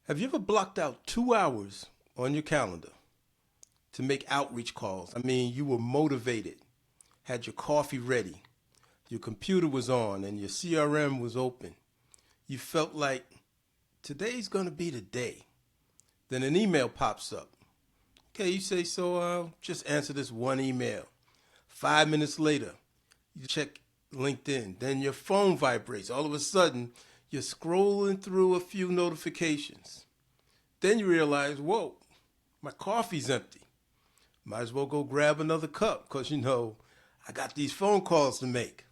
Have you ever blocked out 2 hours on your calendar to make outreach calls? I mean, you were motivated, had your coffee ready, your computer was on, and your CRM was open. You felt like today's going to be the day. Then an email pops up. Okay, you say, just answer this one email. 5 minutes later, you check LinkedIn. Then your phone vibrates. All of a sudden, you're scrolling through a few notifications. Then you realize, whoa, my coffee's empty. Might as well go grab another cup because, I got these phone calls to make.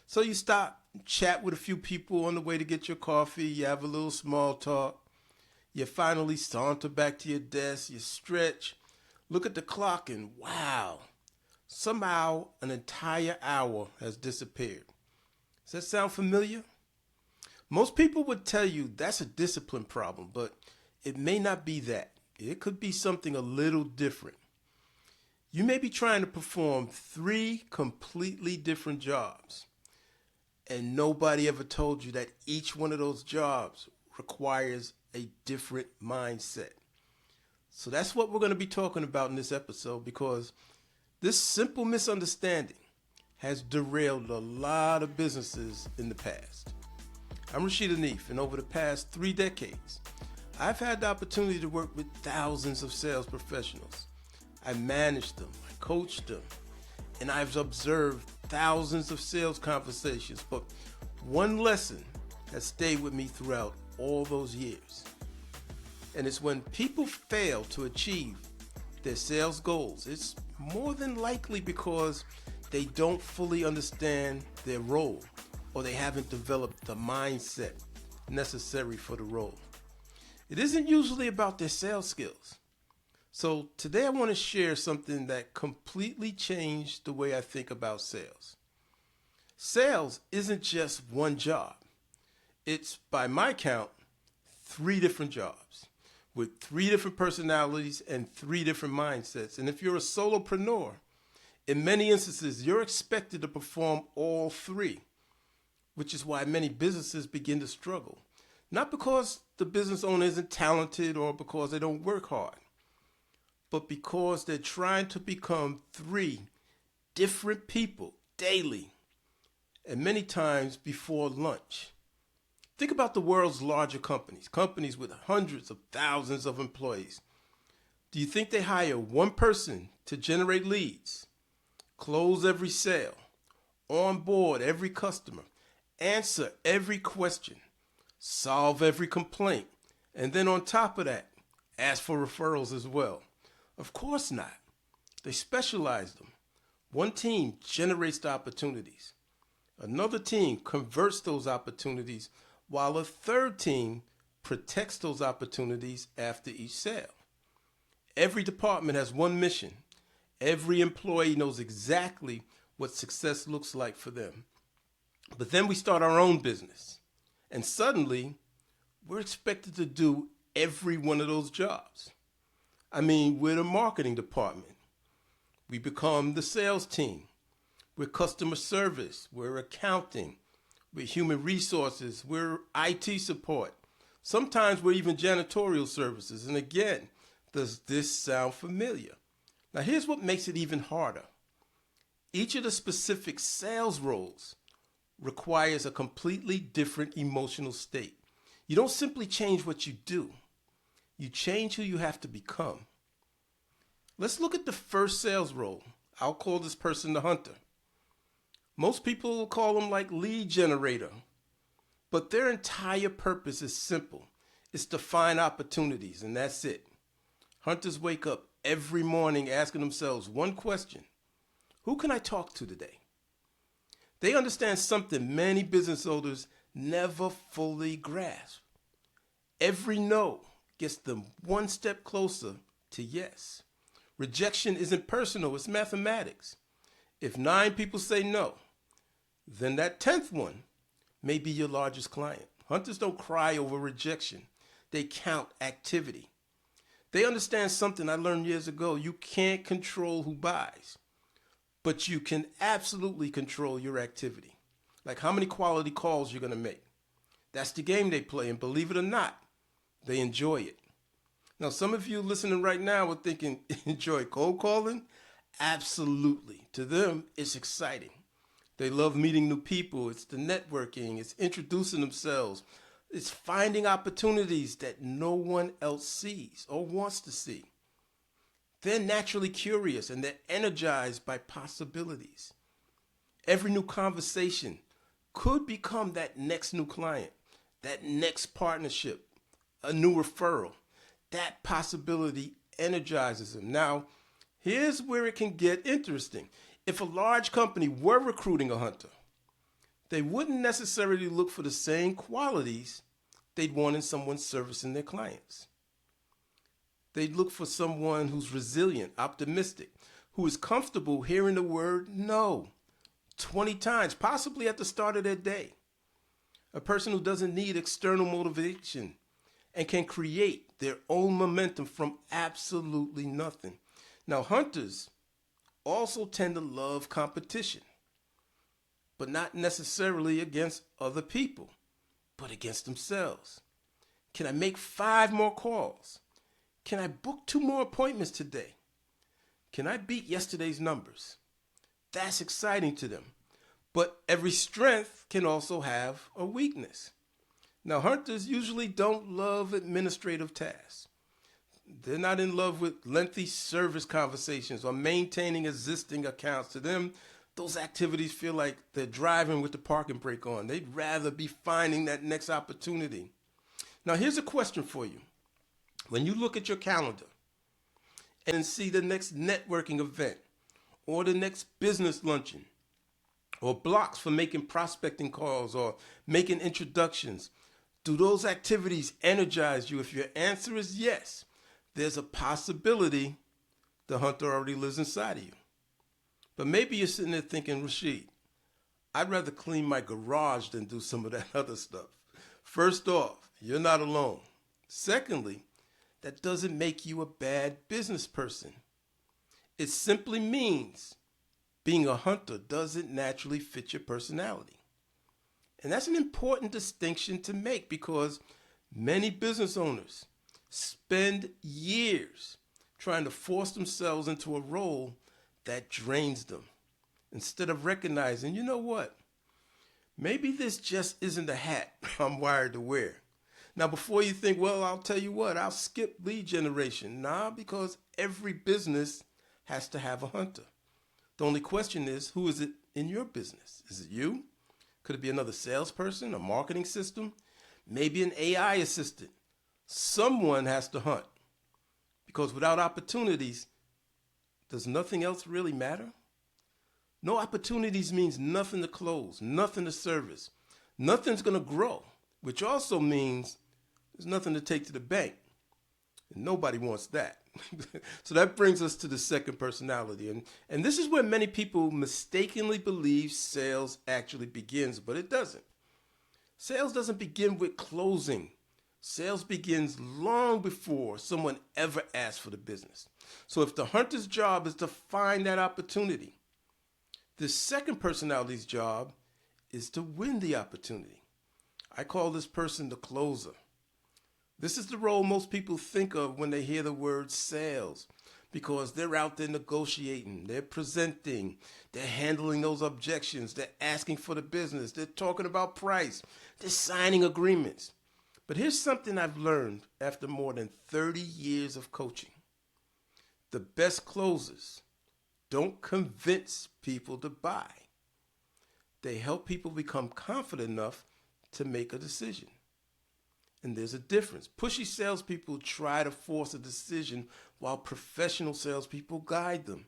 So you stop, chat with a few people on the way to get your coffee. You have a little small talk. You finally saunter back to your desk. You stretch, look at the clock, and wow, somehow an entire hour has disappeared. Does that sound familiar? Most people would tell you that's a discipline problem, but it may not be that. It could be something a little different. You may be trying to perform 3 completely different jobs, and nobody ever told you that each one of those jobs requires a different mindset. So that's what we're going to be talking about in this episode, because this simple misunderstanding has derailed a lot of businesses in the past. I'm Rasheed Haneef, and over the past 3 decades, I've had the opportunity to work with thousands of sales professionals. I managed them, I coached them, and I've observed thousands of sales conversations. But one lesson has stayed with me throughout all those years. And it's when people fail to achieve their sales goals, it's more than likely because they don't fully understand their role, or they haven't developed the mindset necessary for the role. It isn't usually about their sales skills. So today I want to share something that completely changed the way I think about sales. Sales isn't just one job. It's, by my count, 3 different jobs with 3 different personalities and 3 different mindsets. And if you're a solopreneur, in many instances, you're expected to perform all 3, which is why many businesses begin to struggle. Not because the business owner isn't talented or because they don't work hard, but because they're trying to become 3 different people daily, and many times before lunch. Think about the world's larger companies with hundreds of thousands of employees. Do you think they hire one person to generate leads, close every sale, onboard every customer, answer every question, solve every complaint, and then on top of that, ask for referrals as well? Of course not. They specialize them. One team generates the opportunities. Another team converts those opportunities, while a third team protects those opportunities after each sale. Every department has one mission. Every employee knows exactly what success looks like for them. But then we start our own business, and suddenly we're expected to do every one of those jobs. I mean, we're the marketing department. We become the sales team. We're customer service. We're accounting. We're human resources. We're IT support. Sometimes we're even janitorial services. And again, does this sound familiar? Now, here's what makes it even harder. Each of the specific sales roles requires a completely different emotional state. You don't simply change what you do. You change who you have to become. Let's look at the first sales role. I'll call this person the hunter. Most people will call them like lead generator, but their entire purpose is simple. It's to find opportunities, and that's it. Hunters wake up every morning asking themselves one question: who can I talk to today? They understand something many business owners never fully grasp. Every no gets them one step closer to yes. Rejection isn't personal, it's mathematics. If 9 people say no, then that 10th one may be your largest client. Hunters don't cry over rejection. They count activity. They understand something I learned years ago. You can't control who buys, but you can absolutely control your activity. Like how many quality calls you're going to make. That's the game they play, and believe it or not, They enjoy it. Now, some of you listening right now are thinking, enjoy cold calling? Absolutely. To them, it's exciting. They love meeting new people. It's the networking. It's introducing themselves. It's finding opportunities that no one else sees or wants to see. They're naturally curious and they're energized by possibilities. Every new conversation could become that next new client, that next partnership, a new referral. That possibility energizes them. Now, here's where it can get interesting. If a large company were recruiting a hunter, they wouldn't necessarily look for the same qualities they'd want in someone servicing their clients. They'd look for someone who's resilient, optimistic, who is comfortable hearing the word no 20 times, possibly at the start of their day. A person who doesn't need external motivation and can create their own momentum from absolutely nothing. Now, hunters also tend to love competition, but not necessarily against other people, but against themselves. Can I make 5 more calls? Can I book 2 more appointments today? Can I beat yesterday's numbers? That's exciting to them. But every strength can also have a weakness. Now, hunters usually don't love administrative tasks. They're not in love with lengthy service conversations or maintaining existing accounts. To them, those activities feel like they're driving with the parking brake on. They'd rather be finding that next opportunity. Now, here's a question for you. When you look at your calendar and see the next networking event or the next business luncheon or blocks for making prospecting calls or making introductions, do those activities energize you? If your answer is yes, there's a possibility the hunter already lives inside of you. But maybe you're sitting there thinking, Rasheed, I'd rather clean my garage than do some of that other stuff. First off, you're not alone. Secondly, that doesn't make you a bad business person. It simply means being a hunter doesn't naturally fit your personality. And that's an important distinction to make because many business owners spend years trying to force themselves into a role that drains them instead of recognizing, you know what? Maybe this just isn't a hat I'm wired to wear. Now, before you think, well, I'll tell you what, I'll skip lead generation. Nah, because every business has to have a hunter. The only question is, who is it in your business? Is it you? Could it be another salesperson, a marketing system, maybe an AI assistant? Someone has to hunt. Because without opportunities, does nothing else really matter? No opportunities means nothing to close, nothing to service. Nothing's going to grow, which also means there's nothing to take to the bank. And nobody wants that. So that brings us to the second personality. And this is where many people mistakenly believe sales actually begins, but it doesn't. Sales doesn't begin with closing. Sales begins long before someone ever asks for the business. So if the hunter's job is to find that opportunity, the second personality's job is to win the opportunity. I call this person the closer. This is the role most people think of when they hear the word sales because they're out there negotiating, they're presenting, they're handling those objections, they're asking for the business, they're talking about price, they're signing agreements. But here's something I've learned after more than 30 years of coaching. The best closers don't convince people to buy. They help people become confident enough to make a decision. And there's a difference. Pushy salespeople try to force a decision while professional salespeople guide them.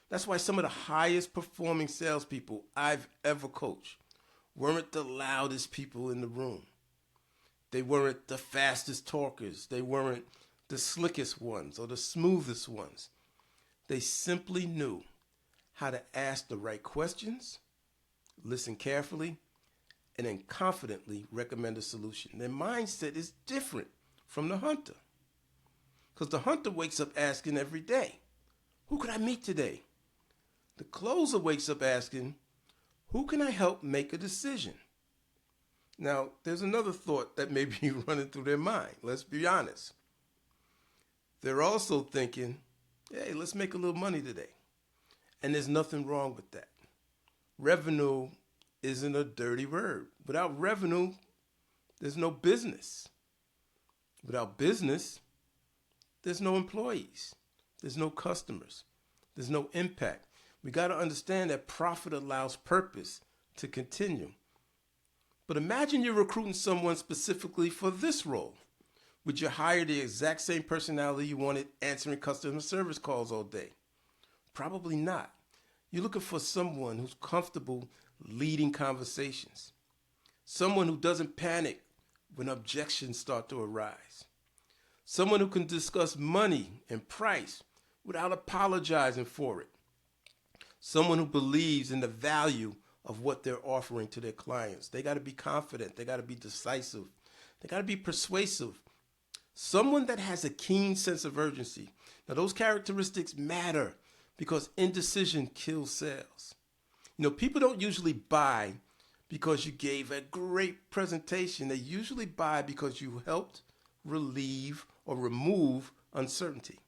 That's why some of the highest performing salespeople I've ever coached weren't the loudest people in the room. They weren't the fastest talkers. They weren't the slickest ones or the smoothest ones. They simply knew how to ask the right questions, listen carefully, and then confidently recommend a solution. Their mindset is different from the hunter. Because the hunter wakes up asking every day, who could I meet today? The closer wakes up asking, who can I help make a decision? Now, there's another thought that may be running through their mind. Let's be honest. They're also thinking, hey, let's make a little money today. And there's nothing wrong with that. Revenue isn't a dirty word. Without revenue, there's no business. Without business, there's no employees. There's no customers. There's no impact. We got to understand that profit allows purpose to continue. But imagine you're recruiting someone specifically for this role. Would you hire the exact same personality you wanted answering customer service calls all day? Probably not. You're looking for someone who's comfortable leading conversations. Someone who doesn't panic when objections start to arise. Someone who can discuss money and price without apologizing for it. Someone who believes in the value of what they're offering to their clients. They got to be confident. They got to be decisive. They got to be persuasive. Someone that has a keen sense of urgency. Now, those characteristics matter because indecision kills sales. People don't usually buy because you gave a great presentation. They usually buy because you helped relieve or remove uncertainty.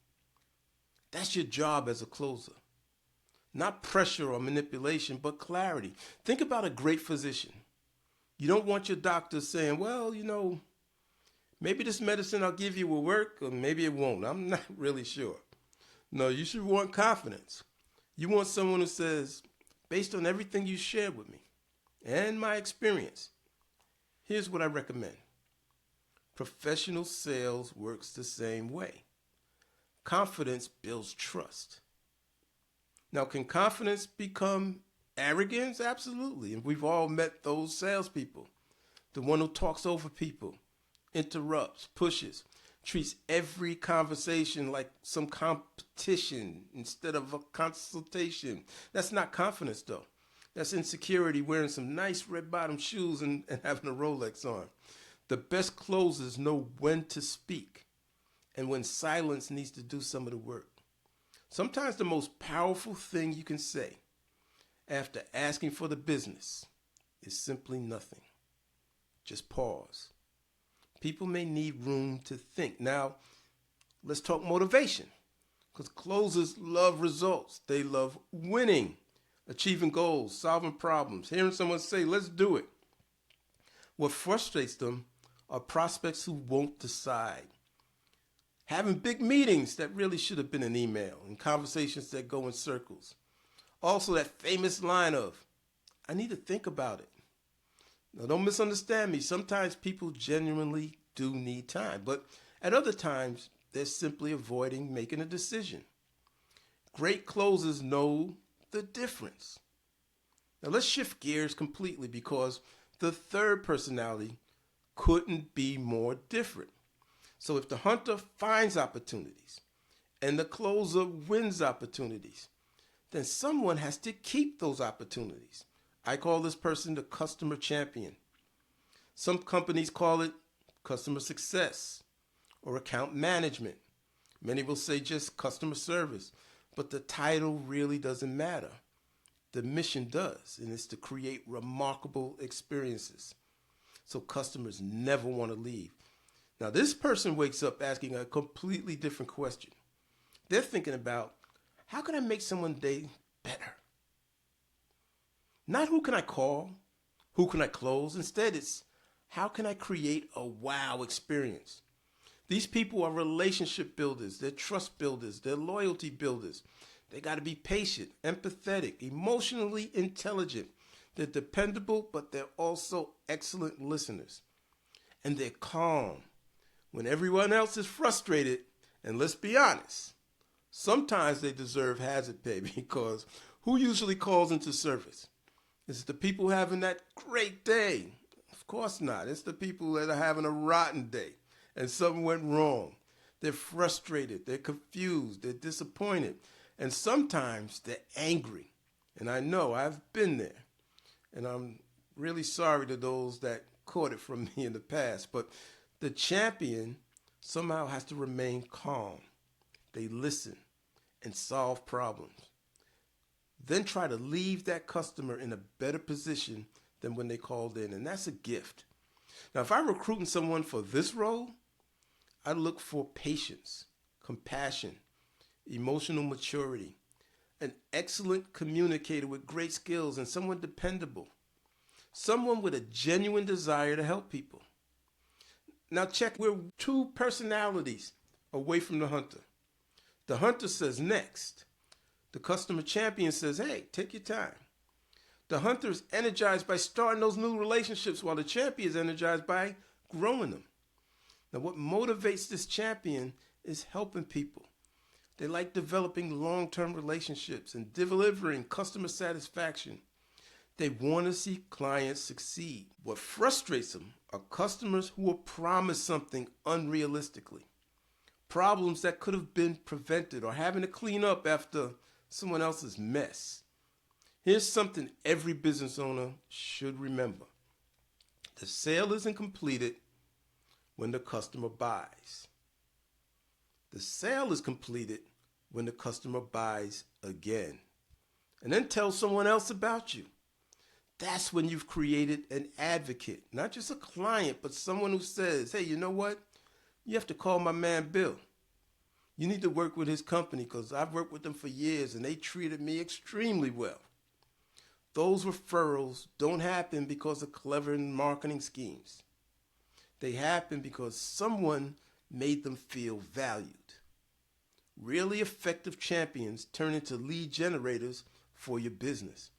That's your job as a closer. Not pressure or manipulation, but clarity. Think about a great physician. You don't want your doctor saying, well, maybe this medicine I'll give you will work, or maybe it won't. I'm not really sure. No, you should want confidence. You want someone who says, based on everything you shared with me and my experience, here's what I recommend. Professional sales works the same way. Confidence builds trust. Now, can confidence become arrogance? Absolutely. And we've all met those salespeople. The one who talks over people, interrupts, pushes, treats every conversation like some competition instead of a consultation. That's not confidence, though. That's insecurity, wearing some nice red-bottom shoes and having a Rolex on. The best closers know when to speak and when silence needs to do some of the work. Sometimes the most powerful thing you can say after asking for the business is simply nothing. Just pause. People may need room to think. Now, let's talk motivation, because closers love results. They love winning, achieving goals, solving problems, hearing someone say, let's do it. What frustrates them are prospects who won't decide. Having big meetings that really should have been an email, and conversations that go in circles. Also, that famous line of, I need to think about it. Now, don't misunderstand me. Sometimes people genuinely do need time, but at other times, they're simply avoiding making a decision. Great closers know the difference. Now, let's shift gears completely because the third personality couldn't be more different. So if the hunter finds opportunities and the closer wins opportunities, then someone has to keep those opportunities. I call this person the customer champion. Some companies call it customer success or account management. Many will say just customer service, but the title really doesn't matter. The mission does, and it's to create remarkable experiences so customers never want to leave. Now, this person wakes up asking a completely different question. They're thinking about, how can I make someone's day better? Not who can I call, who can I close? Instead, it's how can I create a wow experience? These people are relationship builders, they're trust builders, they're loyalty builders. They got to be patient, empathetic, emotionally intelligent. They're dependable, but they're also excellent listeners. And they're calm when everyone else is frustrated. And let's be honest, sometimes they deserve hazard pay because who usually calls into service? Is it the people having that great day? Of course not. It's the people that are having a rotten day and something went wrong. They're frustrated, they're confused, they're disappointed, and sometimes they're angry. And I know I've been there. And I'm really sorry to those that caught it from me in the past. But the champion somehow has to remain calm. They listen and solve problems. Then try to leave that customer in a better position than when they called in. And that's a gift. Now, if I'm recruiting someone for this role, I look for patience, compassion, emotional maturity, an excellent communicator with great skills, and someone dependable. Someone with a genuine desire to help people. Now check, we're two personalities away from the hunter. The hunter says next. The customer champion says, hey, take your time. The hunter is energized by starting those new relationships while the champion is energized by growing them. Now what motivates this champion is helping people. They like developing long-term relationships and delivering customer satisfaction. They want to see clients succeed. What frustrates them are customers who are promised something unrealistically. Problems that could have been prevented or having to clean up after someone else's mess. Here's something every business owner should remember. The sale isn't completed when the customer buys. The sale is completed when the customer buys again and then tells someone else about you. That's when you've created an advocate, not just a client, but someone who says, hey, you know what? You have to call my man Bill. You need to work with his company because I've worked with them for years and they treated me extremely well. Those referrals don't happen because of clever marketing schemes. They happen because someone made them feel valued. Really effective champions turn into lead generators for your business.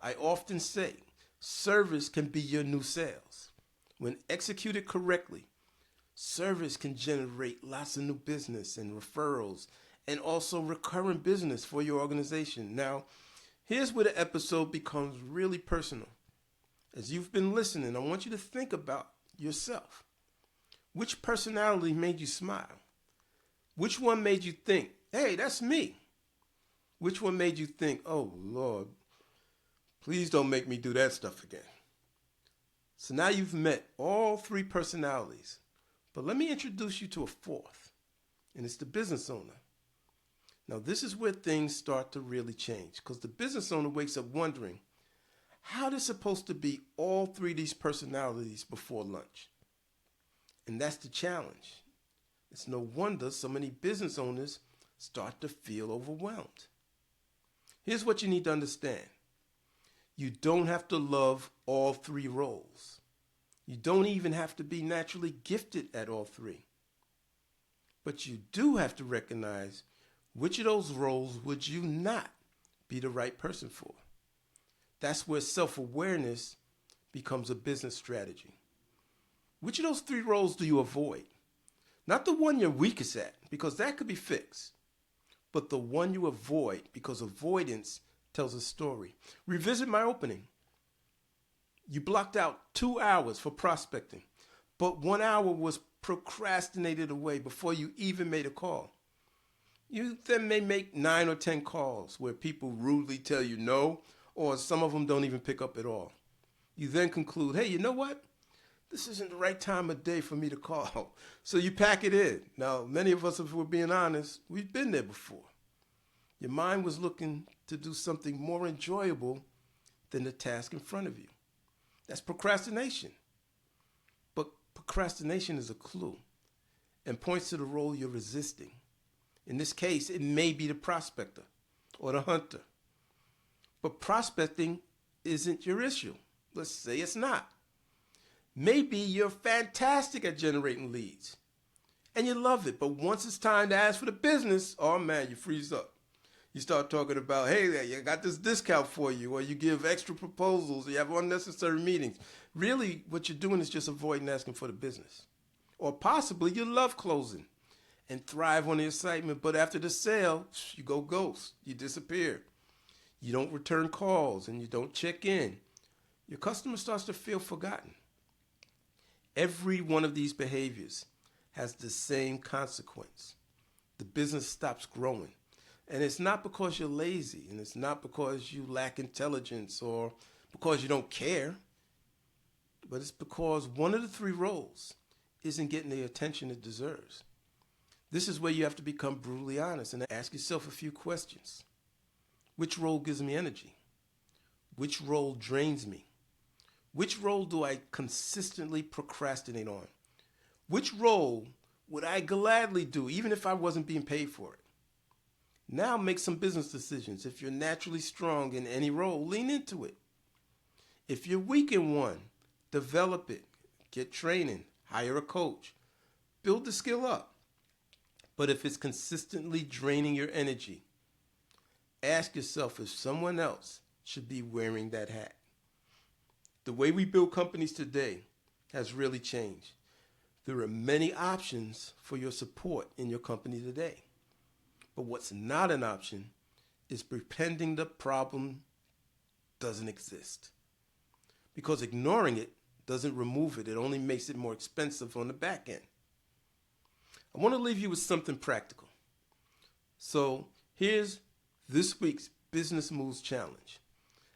I often say, service can be your new sales. When executed correctly, service can generate lots of new business and referrals and also recurring business for your organization. Now, here's where the episode becomes really personal. As you've been listening, I want you to think about yourself. Which personality made you smile? Which one made you think, hey, that's me? Which one made you think, oh, Lord, please don't make me do that stuff again? So now you've met all three personalities. But let me introduce you to a fourth, and it's the business owner. Now, this is where things start to really change because the business owner wakes up wondering, how does supposed to be all three of these personalities before lunch? And that's the challenge. It's no wonder so many business owners start to feel overwhelmed. Here's what you need to understand. You don't have to love all three roles. You don't even have to be naturally gifted at all three. But you do have to recognize which of those roles would you not be the right person for. That's where self-awareness becomes a business strategy. Which of those three roles do you avoid? Not the one you're weakest at, because that could be fixed, but the one you avoid because avoidance tells a story. Revisit my opening. You blocked out 2 hours for prospecting, but 1 hour was procrastinated away before you even made a call. You then may make 9 or 10 calls where people rudely tell you no, or some of them don't even pick up at all. You then conclude, hey, you know what? This isn't the right time of day for me to call. So you pack it in. Now, many of us, if we're being honest, we've been there before. Your mind was looking to do something more enjoyable than the task in front of you. That's procrastination. But procrastination is a clue and points to the role you're resisting. In this case, it may be the prospector or the hunter. But prospecting isn't your issue. Let's say it's not. Maybe you're fantastic at generating leads and you love it, but once it's time to ask for the business, oh man, you freeze up. You start talking about, hey, you got this discount for you, or you give extra proposals, or you have unnecessary meetings. Really, what you're doing is just avoiding asking for the business. Or possibly you love closing and thrive on the excitement, but after the sale, you go ghost, you disappear. You don't return calls and you don't check in. Your customer starts to feel forgotten. Every one of these behaviors has the same consequence. The business stops growing. And it's not because you're lazy, and it's not because you lack intelligence or because you don't care, but it's because one of the three roles isn't getting the attention it deserves. This is where you have to become brutally honest and ask yourself a few questions. Which role gives me energy? Which role drains me? Which role do I consistently procrastinate on? Which role would I gladly do even if I wasn't being paid for it? Now make some business decisions. If you're naturally strong in any role, lean into it. If you're weak in one, develop it. Get training. Hire a coach. Build the skill up. But if it's consistently draining your energy, ask yourself if someone else should be wearing that hat. The way we build companies today has really changed. There are many options for your support in your company today. But what's not an option is pretending the problem doesn't exist. Because ignoring it doesn't remove it. It only makes it more expensive on the back end. I want to leave you with something practical. So here's this week's Business Moves Challenge.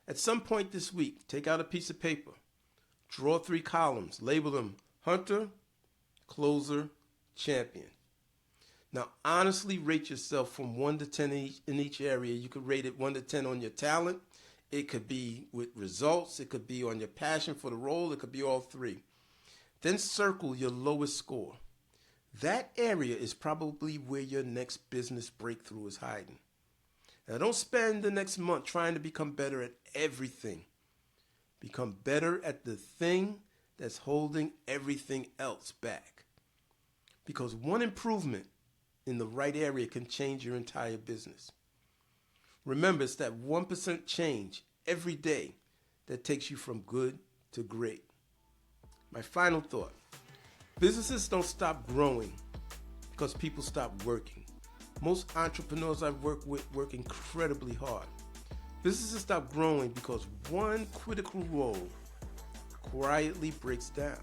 At some point this week, take out a piece of paper, draw 3 columns, label them Hunter, Closer, Champion. Now, honestly rate yourself from 1 to 10 in each area. You could rate it 1 to 10 on your talent. It could be with results. It could be on your passion for the role. It could be all 3. Then circle your lowest score. That area is probably where your next business breakthrough is hiding. Now, don't spend the next month trying to become better at everything. Become better at the thing that's holding everything else back. Because one improvement in the right area can change your entire business. Remember, it's that 1% change every day that takes you from good to great. My final thought, businesses don't stop growing because people stop working. Most entrepreneurs I've worked with work incredibly hard. Businesses stop growing because one critical role quietly breaks down.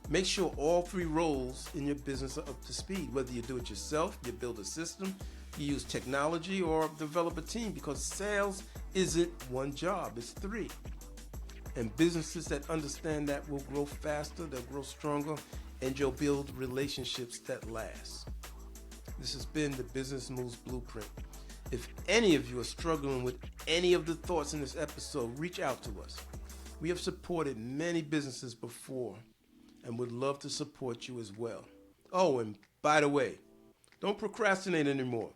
Make sure all 3 roles in your business are up to speed, whether you do it yourself, you build a system, you use technology, or develop a team, because sales isn't one job, it's 3. And businesses that understand that will grow faster, they'll grow stronger, and you'll build relationships that last. This has been the Business Moves Blueprint. If any of you are struggling with any of the thoughts in this episode, reach out to us. We have supported many businesses before and would love to support you as well. Oh, and by the way, don't procrastinate anymore.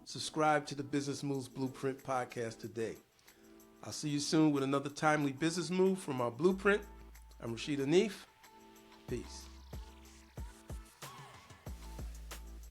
Subscribe to the Business Moves Blueprint podcast today. I'll see you soon with another timely business move from our blueprint. I'm Rasheed Haneef. Peace.